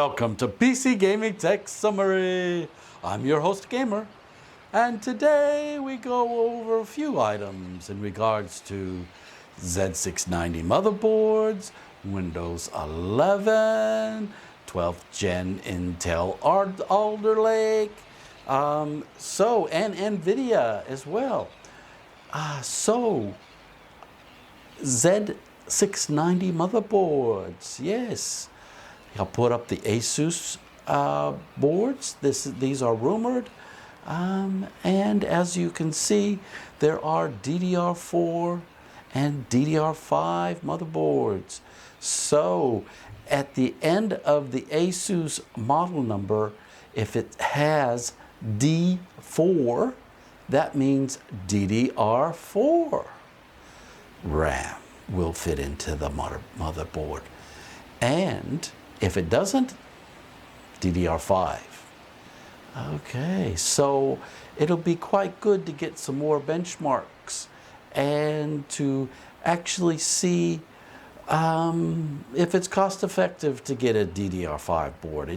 Welcome to PC Gaming Tech Summary. I'm your host Gamer, and today we go over a few items in regards to Z690 motherboards, Windows 11, 12th Gen Intel Alder Lake, and NVIDIA as well. Z690 motherboards, yes. I'll put up the Asus boards. These are rumored. And as you can see, there are DDR4 and DDR5 motherboards. So at the end of the Asus model number, if it has D4, that means DDR4 RAM will fit into the motherboard. And if it doesn't, DDR5. Okay, so it'll be quite good to get some more benchmarks and to actually see if it's cost effective to get a DDR5 board.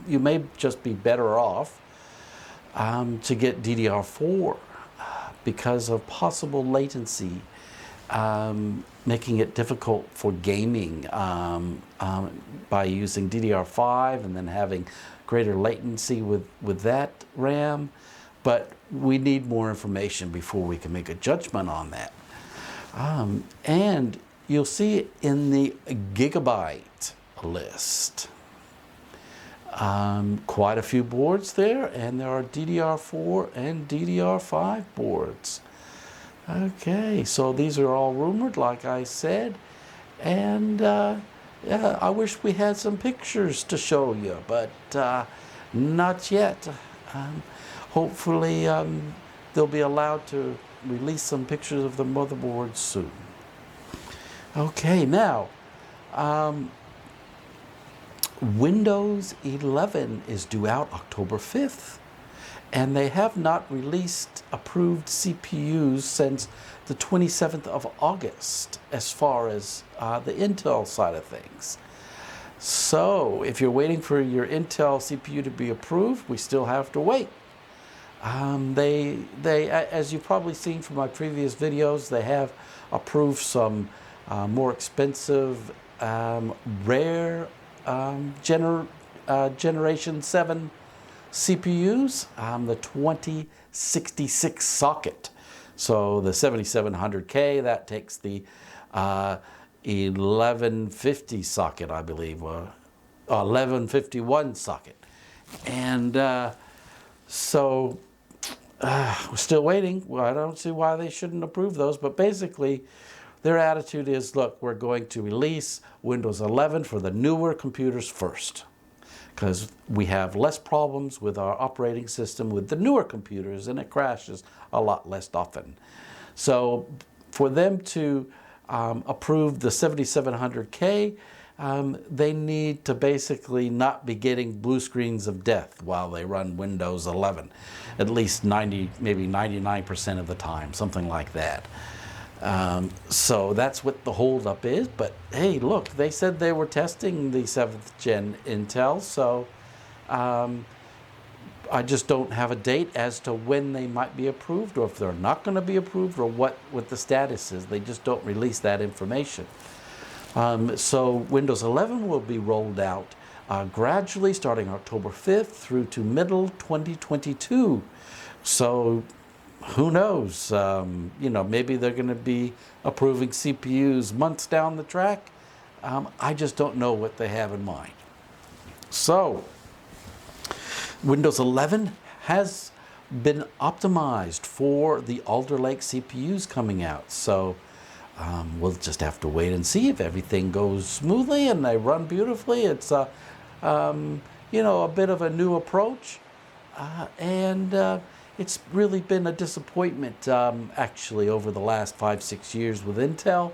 You may just be better off to get DDR4 because of possible latency, making it difficult for gaming by using DDR5 and then having greater latency with that RAM. But we need more information before we can make a judgment on that. And you'll see it in the gigabyte list. Quite a few boards there, and there are DDR4 and DDR5 boards. Okay, so these are all rumored, like I said, and yeah, I wish we had some pictures to show you, but not yet. Hopefully they'll be allowed to release some pictures of the motherboard soon. Okay, now Windows 11 is due out October 5th. And they have not released approved CPUs since the 27th of August as far as the Intel side of things. So if you're waiting for your Intel CPU to be approved, we still have to wait. As you've probably seen from my previous videos, they have approved some more expensive, rare Generation 7 CPUs, the 2066 socket. So the 7700K, that takes the 1150 socket, I believe, 1151 socket. And so we're still waiting. Well, I don't see why they shouldn't approve those, but basically their attitude is, look, we're going to release Windows 11 for the newer computers first, because we have less problems with our operating system with the newer computers, and it crashes a lot less often. So for them to approve the 7700K, they need to basically not be getting blue screens of death while they run Windows 11, at least 90, maybe 99% of the time, something like that. So that's what the holdup is. But hey, look, they said they were testing the 7th Gen Intel, so I just don't have a date as to when they might be approved, or if they're not going to be approved, or what the status is. They just don't release that information. So Windows 11 will be rolled out gradually starting October 5th through to middle 2022. So who knows? Maybe they're going to be approving CPUs months down the track. I just don't know what they have in mind. So Windows 11 has been optimized for the Alder Lake CPUs coming out. So we'll just have to wait and see if everything goes smoothly and they run beautifully. It's a bit of a new approach, and it's really been a disappointment, actually, over the last 5-6 years with Intel.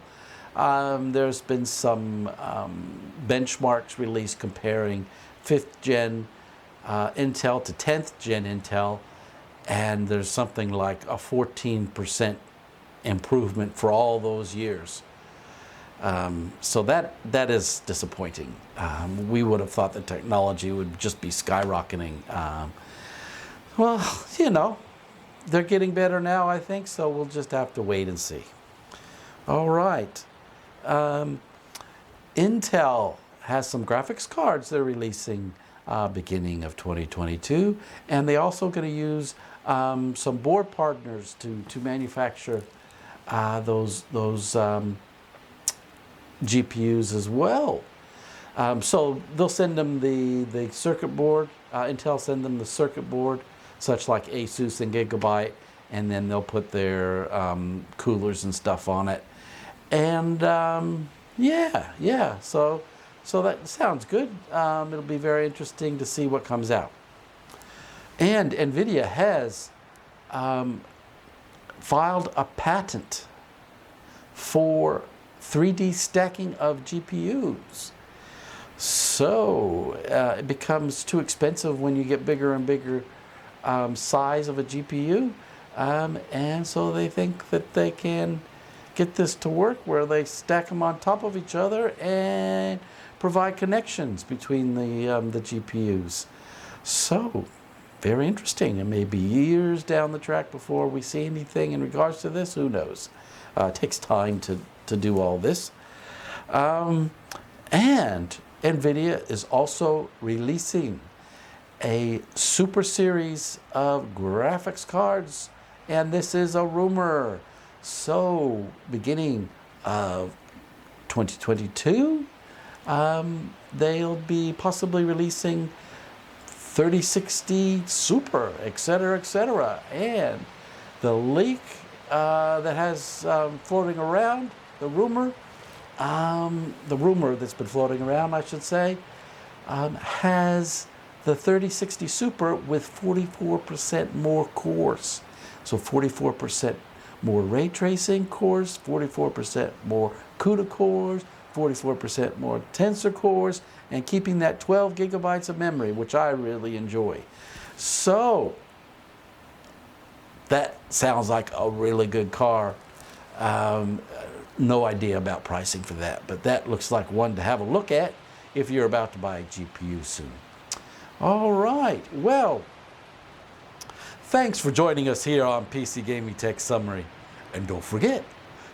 There's been some benchmarks released comparing 5th Gen Intel to 10th Gen Intel, and there's something like a 14% improvement for all those years. So that is disappointing. We would have thought the technology would just be skyrocketing. Well, you know, they're getting better now, I think, so we'll just have to wait and see. All right. Intel has some graphics cards they're releasing beginning of 2022, and they're also going to use some board partners to manufacture those GPUs as well. So they'll send them the circuit board. Intel send them the circuit board, such like Asus and Gigabyte, and then they'll put their coolers and stuff on it. And yeah. So that sounds good. It'll be very interesting to see what comes out. And NVIDIA has filed a patent for 3D stacking of GPUs. So it becomes too expensive when you get bigger and bigger size of a GPU. And so they think that they can get this to work where they stack them on top of each other and provide connections between the GPUs. So very interesting. It may be years down the track before we see anything in regards to this. Who knows? It takes time to do all this. And NVIDIA is also releasing a super series of graphics cards, and this is a rumor. So beginning of 2022, they'll be possibly releasing 3060 Super, etc. And the leak that has floating around, the rumor that's been floating around, I should say, has the 3060 Super with 44% more cores. So 44% more ray tracing cores, 44% more CUDA cores, 44% more tensor cores, and keeping that 12 gigabytes of memory, which I really enjoy. So that sounds like a really good car. No idea about pricing for that, but that looks like one to have a look at if you're about to buy a GPU soon. All right, well, thanks for joining us here on PC Gaming Tech Summary. And don't forget,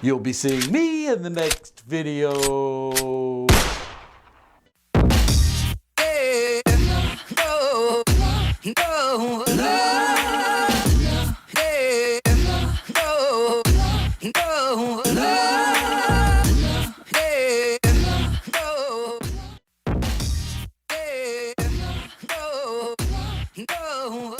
you'll be seeing me in the next video. No.